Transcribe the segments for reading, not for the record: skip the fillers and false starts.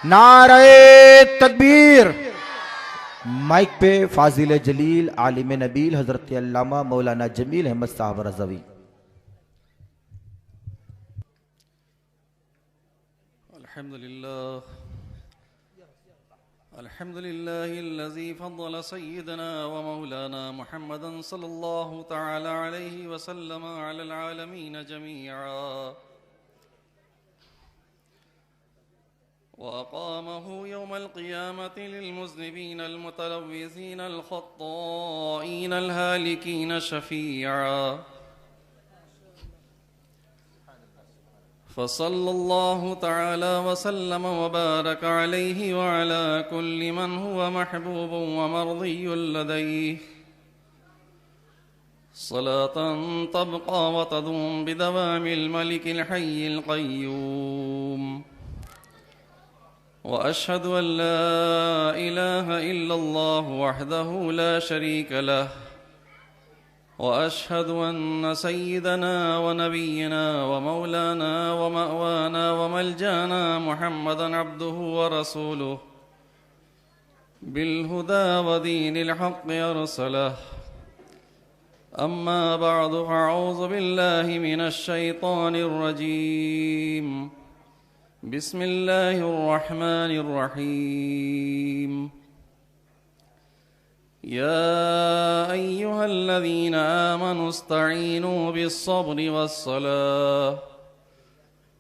نعرہ تکبیر۔ مائک پہ فاضل جلیل عالم نبیل حضرت علامہ مولانا جمیل احمد صاحب رضوی۔ الحمد لله الذي فضل سيدنا ومولانا محمدا صلى الله تعالى عليه وسلم على العالمين جميعا وأقامه يوم القيامة للمذنبين المتلوثين الخطائين الهالكين شفيعا فصلى الله تعالى وسلم وبارك عليه وعلى كل من هو محبوب ومرضي لديه صلاة تبقى وتدوم بدوام الملك الحي القيوم. وأشهد أن لا إله إلا الله وحده لا شريك له وأشهد أن سيدنا ونبينا ومولانا ومأوانا وملجانا محمدا عبده ورسوله بالهدى ودين الحق أرسله. أما بعد فأعوذ بالله من الشيطان الرجيم. بسم الله الرحمن الرحيم. يا أيها الذين آمنوا استعينوا بالصبر والصلاة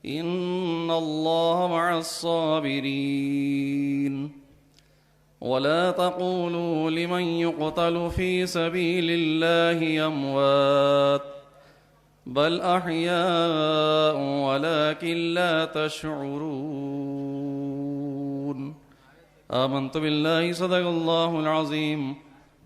إن الله مع الصابرين. ولا تقولوا لمن يقتل في سبيل الله أموات بل أحياء ولكن لا تشعرون. آمنت بالله صدق الله العظيم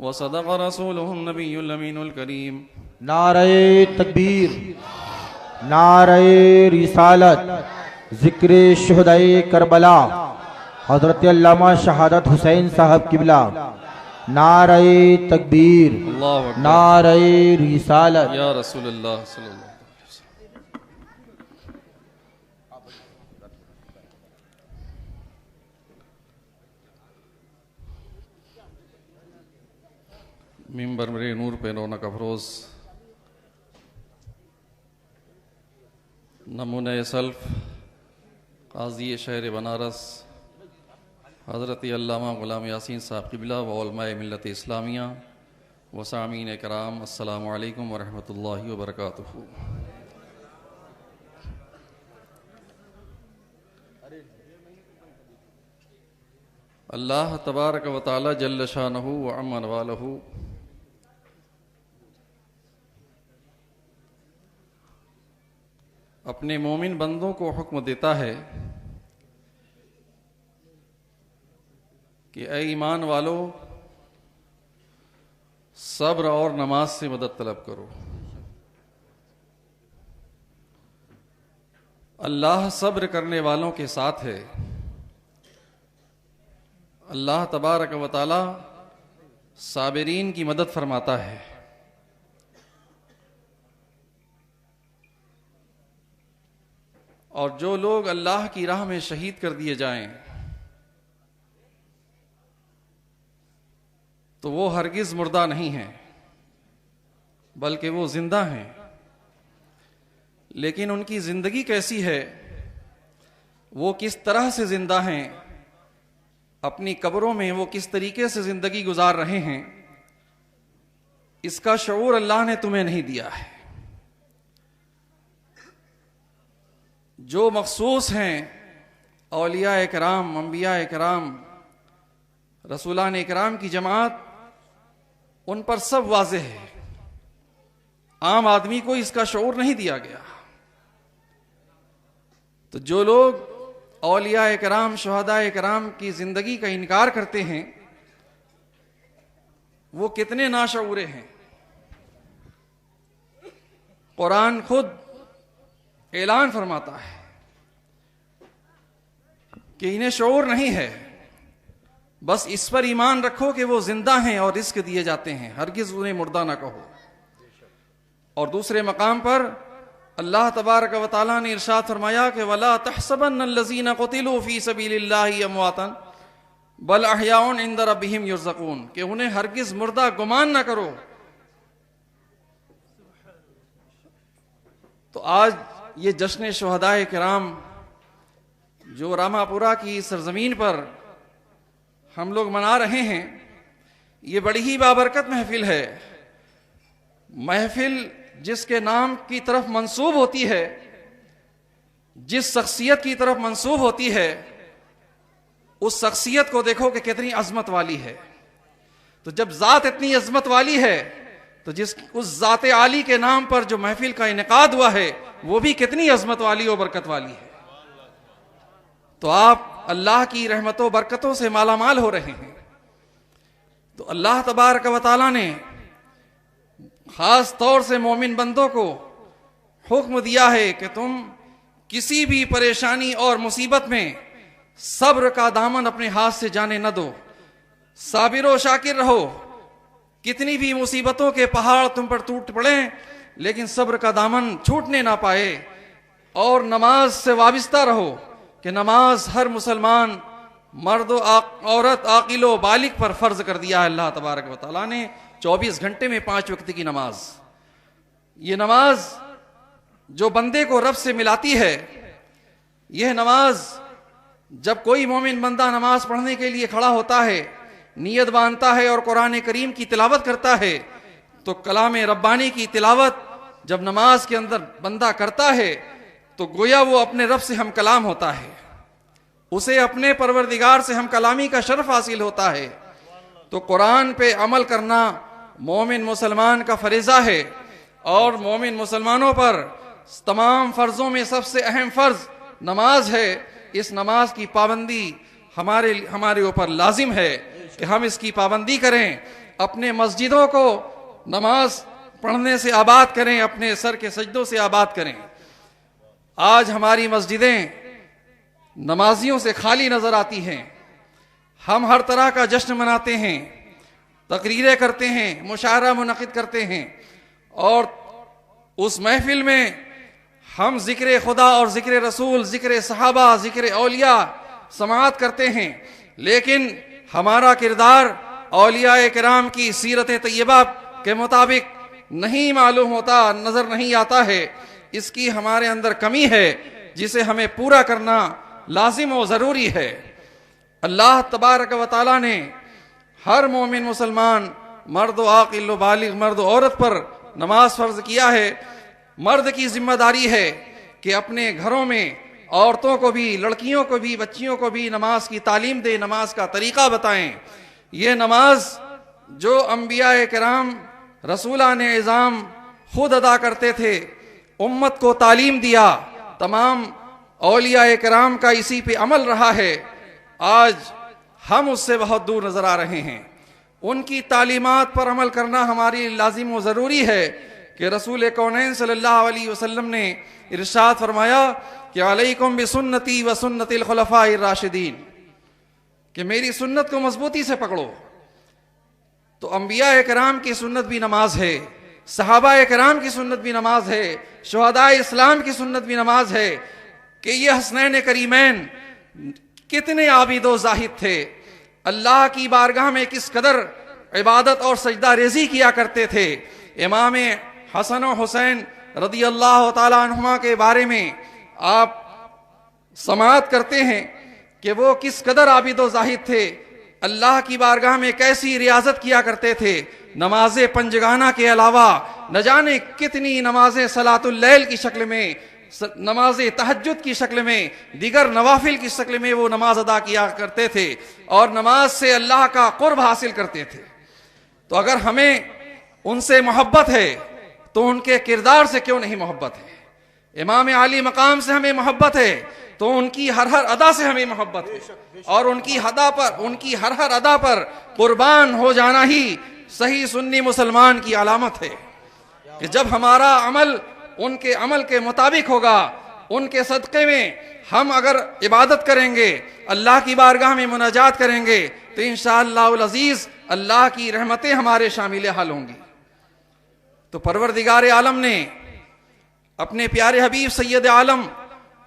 وصدق رسوله النبي الأمين الكريم. نعرہ تکبیر، نعرہ رسالت، ذکر شہدائے کربلا حضرت علامہ شہادت حسین صاحب قبلہ. نعرہ تکبیر، نعرہ رسالت. یا رسول اللہ صلی اللہ علیہ وسلم. ممبر میرے نور پہ رونق افروز نمونہ سلف قاضی شہر بنارس حضرت علامہ غلام یاسین صاحب قبلہ و علماء ملت اسلامیہ و سامعین کرام، السلام علیکم ورحمۃ اللہ وبرکاتہ. اللہ تبارک و تعالی جل شانہ و عم نوالہ اپنے مومن بندوں کو حکم دیتا ہے کہ اے ایمان والو، صبر اور نماز سے مدد طلب کرو. اللہ صبر کرنے والوں کے ساتھ ہے. اللہ تبارک و تعالی صابرین کی مدد فرماتا ہے. اور جو لوگ اللہ کی راہ میں شہید کر دیے جائیں تو وہ ہرگز مردہ نہیں ہیں بلکہ وہ زندہ ہیں. لیکن ان کی زندگی کیسی ہے، وہ کس طرح سے زندہ ہیں، اپنی قبروں میں وہ کس طریقے سے زندگی گزار رہے ہیں، اس کا شعور اللہ نے تمہیں نہیں دیا ہے. جو مخصوص ہیں اولیاء اکرام، انبیاء اکرام، رسولان اکرام کی جماعت، ان پر سب واضح ہے. عام آدمی کو اس کا شعور نہیں دیا گیا. تو جو لوگ اولیاء اکرام، شہداء اکرام کی زندگی کا انکار کرتے ہیں وہ کتنے ناشعورے ہیں. قرآن خود اعلان فرماتا ہے کہ انہیں شعور نہیں ہے، بس اس پر ایمان رکھو کہ وہ زندہ ہیں اور رزق دیے جاتے ہیں، ہرگز انہیں مردہ نہ کہو. اور دوسرے مقام پر اللہ تبارک و تعالیٰ نے ارشاد فرمایا کہ وَلَا تَحْسَبَنَّ الَّذِينَ قُتِلُوا فِي سَبِيلِ اللَّهِ أَمْوَاتًا بَلْ أَحْيَاءٌ عِندَ رَبِّهِمْ يُرْزَقُونَ کہ انہیں ہرگز مردہ گمان نہ کرو. تو آج یہ جشن شہدائے کرام جو راما پورہ کی سرزمین پر ہم لوگ منا رہے ہیں، یہ بڑی ہی بابرکت محفل ہے. محفل جس کے نام کی طرف منسوب ہوتی ہے، جس شخصیت کی طرف منسوب ہوتی ہے، اس شخصیت کو دیکھو کہ کتنی عظمت والی ہے. تو جب ذات اتنی عظمت والی ہے تو اس ذات عالی کے نام پر جو محفل کا انعقاد ہوا ہے وہ بھی کتنی عظمت والی اور برکت والی ہے. تو آپ اللہ کی رحمتوں و برکتوں سے مالا مال ہو رہے ہیں. تو اللہ تبارک و تعالیٰ نے خاص طور سے مومن بندوں کو حکم دیا ہے کہ تم کسی بھی پریشانی اور مصیبت میں صبر کا دامن اپنے ہاتھ سے جانے نہ دو. صابر و شاکر رہو. کتنی بھی مصیبتوں کے پہاڑ تم پر ٹوٹ پڑیں لیکن صبر کا دامن چھوٹنے نہ پائے. اور نماز سے وابستہ رہو کہ نماز ہر مسلمان مرد و عورت عاقل و بالغ پر فرض کر دیا ہے اللہ تبارک و تعالیٰ نے. 24 گھنٹے میں 5 وقت کی نماز. یہ نماز جو بندے کو رب سے ملاتی ہے، یہ نماز جب کوئی مومن بندہ نماز پڑھنے کے لیے کھڑا ہوتا ہے، نیت باندھتا ہے اور قرآن کریم کی تلاوت کرتا ہے، تو کلام ربانی کی تلاوت جب نماز کے اندر بندہ کرتا ہے تو گویا وہ اپنے رب سے ہم کلام ہوتا ہے. اسے اپنے پروردگار سے ہم کلامی کا شرف حاصل ہوتا ہے. تو قرآن پہ عمل کرنا مومن مسلمان کا فریضہ ہے. اور مومن مسلمانوں پر تمام فرضوں میں سب سے اہم فرض نماز ہے. اس نماز کی پابندی ہمارے اوپر لازم ہے کہ ہم اس کی پابندی کریں. اپنے مسجدوں کو نماز پڑھنے سے آباد کریں، اپنے سر کے سجدوں سے آباد کریں. آج ہماری مسجدیں نمازیوں سے خالی نظر آتی ہیں. ہم ہر طرح کا جشن مناتے ہیں، تقریریں کرتے ہیں، مشاعرہ منعقد کرتے ہیں، اور اس محفل میں ہم ذکر خدا اور ذکر رسول، ذکر صحابہ، ذکر اولیاء سماعت کرتے ہیں. لیکن ہمارا کردار اولیاء کرام کی سیرت طیبہ کے مطابق نہیں معلوم ہوتا، نظر نہیں آتا ہے. اس کی ہمارے اندر کمی ہے جسے ہمیں پورا کرنا لازم و ضروری ہے. اللہ تبارک و تعالیٰ نے ہر مومن مسلمان مرد و عاقل و بالغ، مرد و عورت پر نماز فرض کیا ہے. مرد کی ذمہ داری ہے کہ اپنے گھروں میں عورتوں کو بھی، لڑکیوں کو بھی، بچیوں کو بھی نماز کی تعلیم دے، نماز کا طریقہ بتائیں. یہ نماز جو انبیاء کرام رسولان اعظام خود ادا کرتے تھے، امت کو تعلیم دیا، تمام اولیاء کرام کا اسی پہ عمل رہا ہے. آج ہم اس سے بہت دور نظر آ رہے ہیں. ان کی تعلیمات پر عمل کرنا ہماری لازم و ضروری ہے کہ رسول کونین صلی اللہ علیہ وسلم نے ارشاد فرمایا کہ علیکم بسنتی و سنت الخلفاء الراشدین، کہ میری سنت کو مضبوطی سے پکڑو. تو انبیاء کرام کی سنت بھی نماز ہے، صحابہ کرام کی سنت بھی نماز ہے، شہداء اسلام کی سنت بھی نماز ہے. کہ یہ حسنین کریمین کتنے عابد و زاہد تھے، اللہ کی بارگاہ میں کس قدر عبادت اور سجدہ ریزی کیا کرتے تھے. امام حسن و حسین رضی اللہ تعالیٰ عنہما کے بارے میں آپ سماعت کرتے ہیں کہ وہ کس قدر عابد و زاہد تھے، اللہ کی بارگاہ میں کیسی ریاضت کیا کرتے تھے. نماز پنجگانہ کے علاوہ نہ جانے کتنی نمازیں صلاۃ اللیل کی شکل میں، نماز تہجد کی شکل میں، دیگر نوافل کی شکل میں وہ نماز ادا کیا کرتے تھے اور نماز سے اللہ کا قرب حاصل کرتے تھے. تو اگر ہمیں ان سے محبت ہے تو ان کے کردار سے کیوں نہیں محبت ہے؟ امام عالی مقام سے ہمیں محبت ہے تو ان کی ہر ادا سے ہمیں محبت ہے، اور ان کی ہر ادا پر قربان ہو جانا ہی صحیح سنی مسلمان کی علامت ہے. کہ جب ہمارا عمل ان کے عمل کے مطابق ہوگا، ان کے صدقے میں ہم اگر عبادت کریں گے، اللہ کی بارگاہ میں مناجات کریں گے، تو انشاءاللہ العزیز اللہ کی رحمتیں ہمارے شامل حال ہوں گی. تو پروردگار عالم نے اپنے پیارے حبیب سید عالم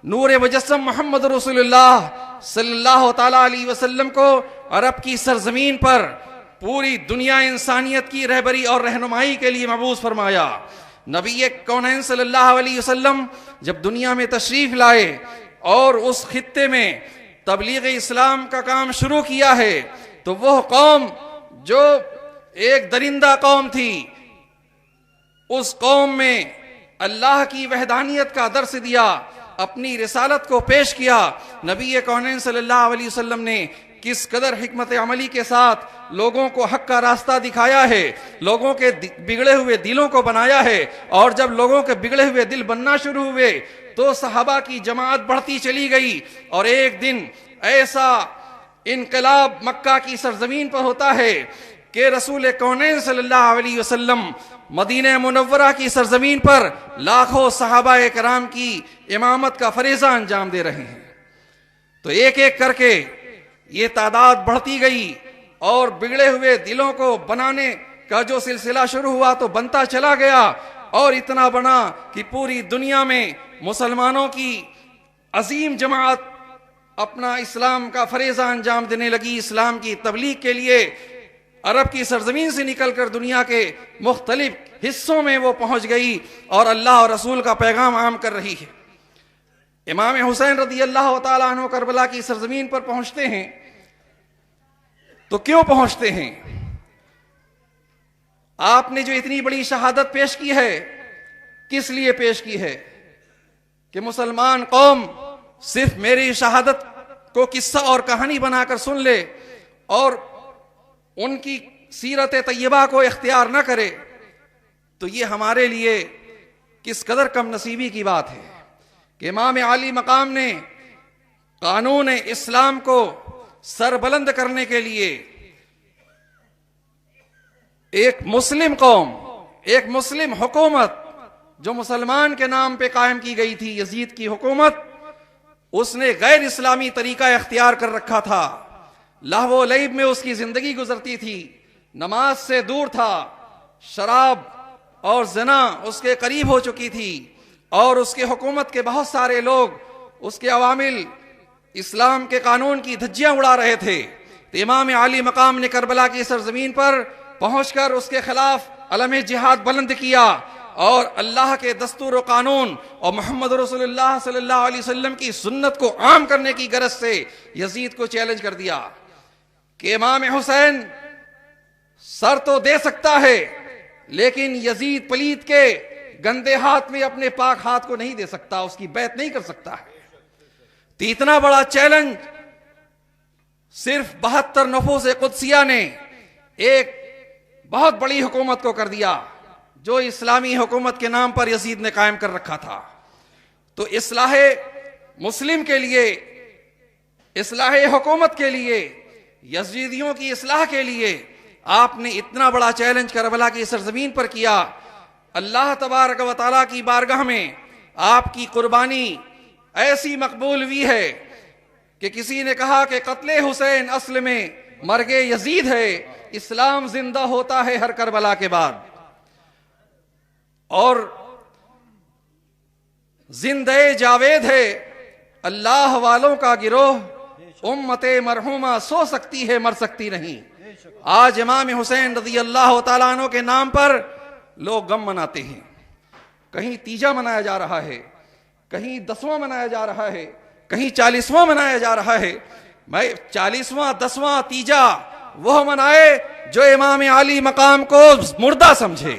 نور مجسم محمد رسول اللہ صلی اللہ تعالی علیہ وسلم کو عرب کی سرزمین پر پوری دنیا انسانیت کی رہبری اور رہنمائی کے لیے مبعوث فرمایا۔ نبی کونین صلی اللہ علیہ وسلم جب دنیا میں تشریف لائے اور اس خطے میں تبلیغ اسلام کا کام شروع کیا ہے تو وہ قوم جو ایک درندہ قوم تھی، اس قوم میں اللہ کی وحدانیت کا درس دیا، اپنی رسالت کو پیش کیا۔ نبی کونین صلی اللہ علیہ وسلم نے کس قدر حکمت عملی کے ساتھ لوگوں کو حق کا راستہ دکھایا ہے، لوگوں کے بگڑے ہوئے دلوں کو بنایا ہے، اور جب لوگوں کے بگڑے ہوئے دل بننا شروع ہوئے تو صحابہ کی جماعت بڑھتی چلی گئی، اور ایک دن ایسا انقلاب مکہ کی سرزمین پر ہوتا ہے کہ رسول کونین صلی اللہ علیہ وسلم مدینہ منورہ کی سرزمین پر لاکھوں صحابہ کرام کی امامت کا فریضہ انجام دے رہے ہیں۔ تو ایک ایک کر کے یہ تعداد بڑھتی گئی، اور بگڑے ہوئے دلوں کو بنانے کا جو سلسلہ شروع ہوا تو بنتا چلا گیا، اور اتنا بنا کہ پوری دنیا میں مسلمانوں کی عظیم جماعت اپنا اسلام کا فریضہ انجام دینے لگی۔ اسلام کی تبلیغ کے لیے عرب کی سرزمین سے نکل کر دنیا کے مختلف حصوں میں وہ پہنچ گئی، اور اللہ اور رسول کا پیغام عام کر رہی ہے۔ امام حسین رضی اللہ تعالیٰ عنہ کربلا کی سرزمین پر پہنچتے ہیں تو کیوں پہنچتے ہیں؟ آپ نے جو اتنی بڑی شہادت پیش کی ہے، کس لیے پیش کی ہے؟ کہ مسلمان قوم صرف میری شہادت کو قصہ اور کہانی بنا کر سن لے اور ان کی سیرت طیبہ کو اختیار نہ کرے، تو یہ ہمارے لیے کس قدر کم نصیبی کی بات ہے کہ امام عالی مقام نے قانون اسلام کو سربلند کرنے کے لیے ایک مسلم قوم، ایک مسلم حکومت جو مسلمان کے نام پہ قائم کی گئی تھی، یزید کی حکومت، اس نے غیر اسلامی طریقہ اختیار کر رکھا تھا۔ لہو و لعب میں اس کی زندگی گزرتی تھی، نماز سے دور تھا، شراب اور زنا اس کے قریب ہو چکی تھی، اور اس کے حکومت کے بہت سارے لوگ، اس کے عوامل اسلام کے قانون کی دھجیاں اڑا رہے تھے۔ تو امام عالی مقام نے کربلا کی سرزمین پر پہنچ کر اس کے خلاف علم جہاد بلند کیا، اور اللہ کے دستور و قانون اور محمد رسول اللہ صلی اللہ علیہ وسلم کی سنت کو عام کرنے کی غرض سے یزید کو چیلنج کر دیا کہ امام حسین سر تو دے سکتا ہے، لیکن یزید پلید کے گندے ہاتھ میں اپنے پاک ہاتھ کو نہیں دے سکتا، اس کی بیعت نہیں کر سکتا ہے۔ تو اتنا بڑا چیلنج صرف 72 نفوس قدسیہ نے ایک بہت بڑی حکومت کو کر دیا جو اسلامی حکومت کے نام پر یزید نے قائم کر رکھا تھا۔ تو اصلاح مسلم کے لیے، اصلاح حکومت کے لیے، یزیدیوں کی اصلاح کے لیے آپ نے اتنا بڑا چیلنج کربلا کی سرزمین پر کیا۔ اللہ تبارک و تعالیٰ کی بارگاہ میں آپ کی قربانی ایسی مقبول ہوئی ہے کہ کسی نے کہا کہ قتل حسین اصل میں مرگ یزید ہے، اسلام زندہ ہوتا ہے ہر کربلا کے بعد، اور زندہ جاوید ہے اللہ والوں کا گروہ، امت مرحومہ سو سکتی ہے مر سکتی نہیں۔ آج امام حسین رضی اللہ تعالیٰ عنہ کے نام پر لوگ غم مناتے ہیں، کہیں تیجا منایا جا رہا ہے، کہیں 10واں منایا جا رہا ہے، کہیں 40واں منایا جا رہا ہے۔ میں 40واں 10واں تیجا وہ منائے جو امام عالی مقام کو مردہ سمجھے،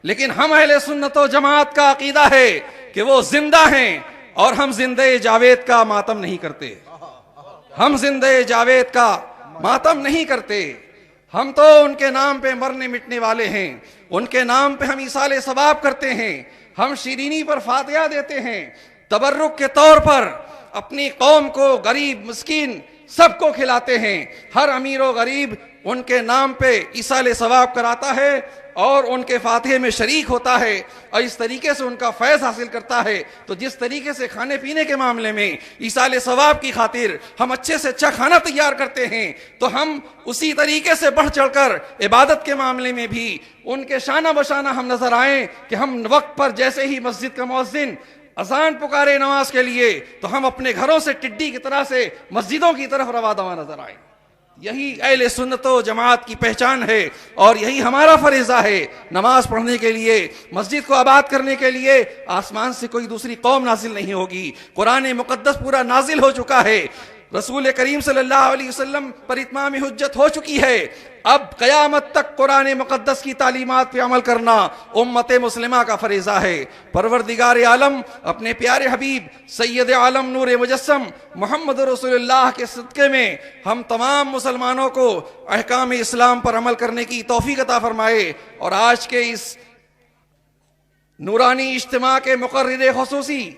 لیکن ہم اہل سنت و جماعت کا عقیدہ ہے کہ وہ زندہ ہیں، اور ہم زندہ جاوید کا ماتم نہیں کرتے، ہم زندہ جاوید کا ماتم نہیں کرتے، ہم تو ان کے نام پہ مرنے مٹنے والے ہیں، ان کے نام پہ ہم ایصال ثواب کرتے ہیں، ہم شیرینی پر فاتحہ دیتے ہیں، تبرک کے طور پر اپنی قوم کو غریب مسکین سب کو کھلاتے ہیں. ہر امیر و غریب ان کے نام پہ ایصال ثواب کراتا ہے اور ان کے فاتحے میں شریک ہوتا ہے اور اس طریقے سے ان کا فیض حاصل کرتا ہے. تو جس طریقے سے کھانے پینے کے معاملے میں ایصال ثواب کی خاطر ہم اچھے سے اچھا کھانا تیار کرتے ہیں، تو ہم اسی طریقے سے بڑھ چڑھ کر عبادت کے معاملے میں بھی ان کے شانہ بشانہ ہم نظر آئیں کہ ہم وقت پر جیسے ہی مسجد کا مؤذن اذان پکارے نماز کے لیے تو ہم اپنے گھروں سے ٹڈی کی طرح سے مسجدوں کی طرف رواں دواں نظر آئیں. یہی اہل سنت و جماعت کی پہچان ہے اور یہی ہمارا فریضہ ہے. نماز پڑھنے کے لیے، مسجد کو آباد کرنے کے لیے آسمان سے کوئی دوسری قوم نازل نہیں ہوگی. قرآن مقدس پورا نازل ہو چکا ہے، رسول کریم صلی اللہ علیہ وسلم پر اتمام حجت ہو چکی ہے. اب قیامت تک قرآن مقدس کی تعلیمات پہ عمل کرنا امت مسلمہ کا فریضہ ہے. پروردگار عالم اپنے پیارے حبیب سید عالم نور مجسم محمد رسول اللہ کے صدقے میں ہم تمام مسلمانوں کو احکام اسلام پر عمل کرنے کی توفیق عطا فرمائے. اور آج کے اس نورانی اجتماع کے مقرر خصوصی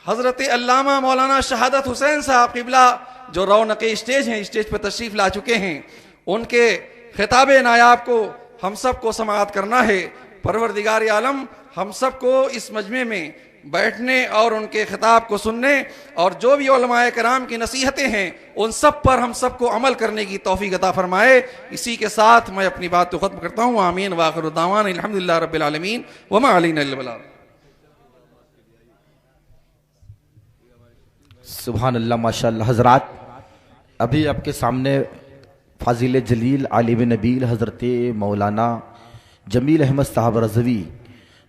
حضرت علامہ مولانا شہادت حسین صاحب قبلہ جو رونق اسٹیج ہیں، اسٹیج پہ تشریف لا چکے ہیں، ان کے خطاب نایاب کو ہم سب کو سماعت کرنا ہے. پروردگار عالم ہم سب کو اس مجمع میں بیٹھنے اور ان کے خطاب کو سننے اور جو بھی علماء کرام کی نصیحتیں ہیں ان سب پر ہم سب کو عمل کرنے کی توفیق عطا فرمائے. اسی کے ساتھ میں اپنی بات کو ختم کرتا ہوں. آمین وآخر دعوانا الحمدللہ رب العالمین وما علینا الا البلاغ. سبحان اللہ، ماشاء اللہ. حضرات، ابھی آپ کے سامنے فاضل جلیل عالم نبیل حضرت مولانا جمیل احمد صاحب رضوی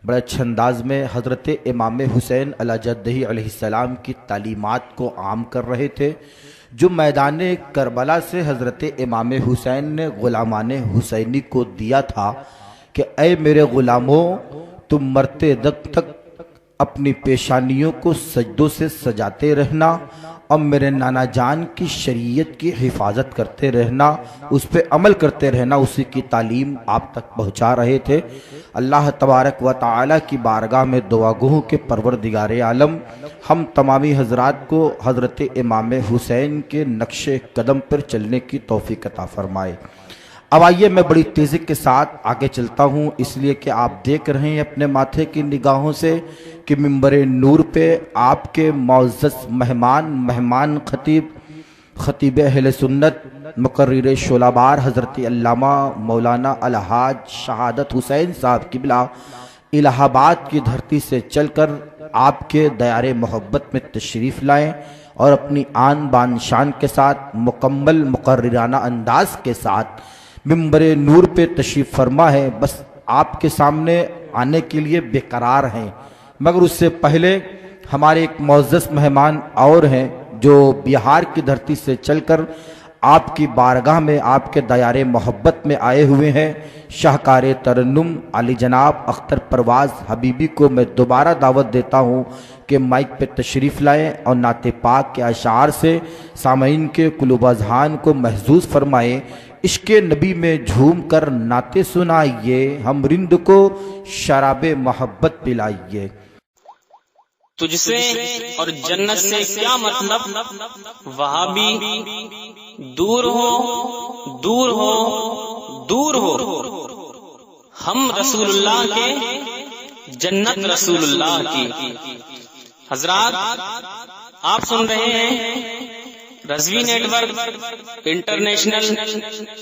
بڑے اچھے انداز میں حضرت امام حسین علی جدہ علیہ السلام کی تعلیمات کو عام کر رہے تھے، جو میدان کربلا سے حضرت امام حسین نے غلامان حسینی کو دیا تھا کہ اے میرے غلاموں، تم مرتے دم تک اپنی پیشانیوں کو سجدوں سے سجاتے رہنا اور میرے نانا جان کی شریعت کی حفاظت کرتے رہنا، اس پہ عمل کرتے رہنا. اسی کی تعلیم آپ تک پہنچا رہے تھے. اللہ تبارک و تعالی کی بارگاہ میں دعا گو کہ پروردگار عالم ہم تمامی حضرات کو حضرت امام حسین کے نقش قدم پر چلنے کی توفیق عطا فرمائے. اب آئیے میں بڑی تیزی کے ساتھ آگے چلتا ہوں، اس لیے کہ آپ دیکھ رہے ہیں اپنے ماتھے کی نگاہوں سے کہ منبر نور پہ آپ کے معزز مہمان خطیب اہل سنت مقرر شعلہ بار حضرت علامہ مولانا الحاج شہادت حسین صاحب قبلہ الہ آباد کی دھرتی سے چل کر آپ کے دیار محبت میں تشریف لائیں اور اپنی آن بان شان کے ساتھ مکمل مقررانہ انداز کے ساتھ منبر نور پہ تشریف فرما ہے. بس آپ کے سامنے آنے کے لیے بے قرار ہیں، مگر اس سے پہلے ہمارے ایک معزز مہمان اور ہیں جو بہار کی دھرتی سے چل کر آپ کی بارگاہ میں آپ کے دیار محبت میں آئے ہوئے ہیں. شاہکار ترنم علی جناب اختر پرواز حبیبی کو میں دوبارہ دعوت دیتا ہوں کہ مائک پہ تشریف لائیں اور نعت پاک کے اشعار سے سامعین کے قلوب اذہان کو محظوظ فرمائیں. عشق نبی میں جھوم کر نعتیں سنائیے، ہم رند کو شراب محبت پلائیے. تجھ سے اور جنت سے کیا مطلب، وہاں بھی دور ہو دور ہو دور ہو، ہم رسول اللہ کے، جنت رسول اللہ کی. حضرات، آپ سن رہے ہیں Rizvi network international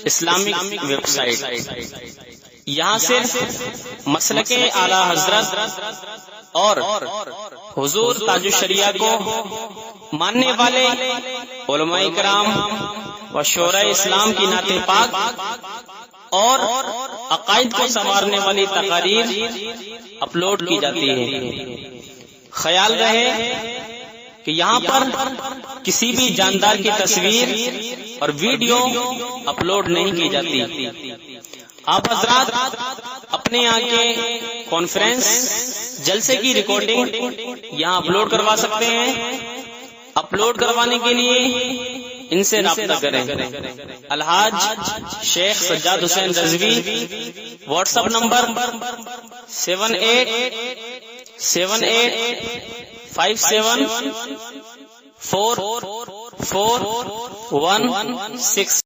Islamic website. یہاں صرف مسلک اعلی حضرت اور حضور تاج الشریعہ کو ماننے والے علماء کرام و شعراء اسلام کی نعت پاک اور عقائد کو سنوارنے والی تقاریر اپلوڈ کی جاتی ہے. خیال رہے کہ یہاں پر کسی بھی جاندار کی تصویر اور ویڈیو اپلوڈ نہیں کی جاتی. آپ حضرات اپنے یہاں کے کانفرنس جلسے کی ریکارڈنگ یہاں اپلوڈ کروا سکتے ہیں. اپلوڈ کروانے کے لیے ان سے رابطہ کریں. الحاج شیخ سجاد حسین رضوی، واٹس ایپ نمبر 785857 441 6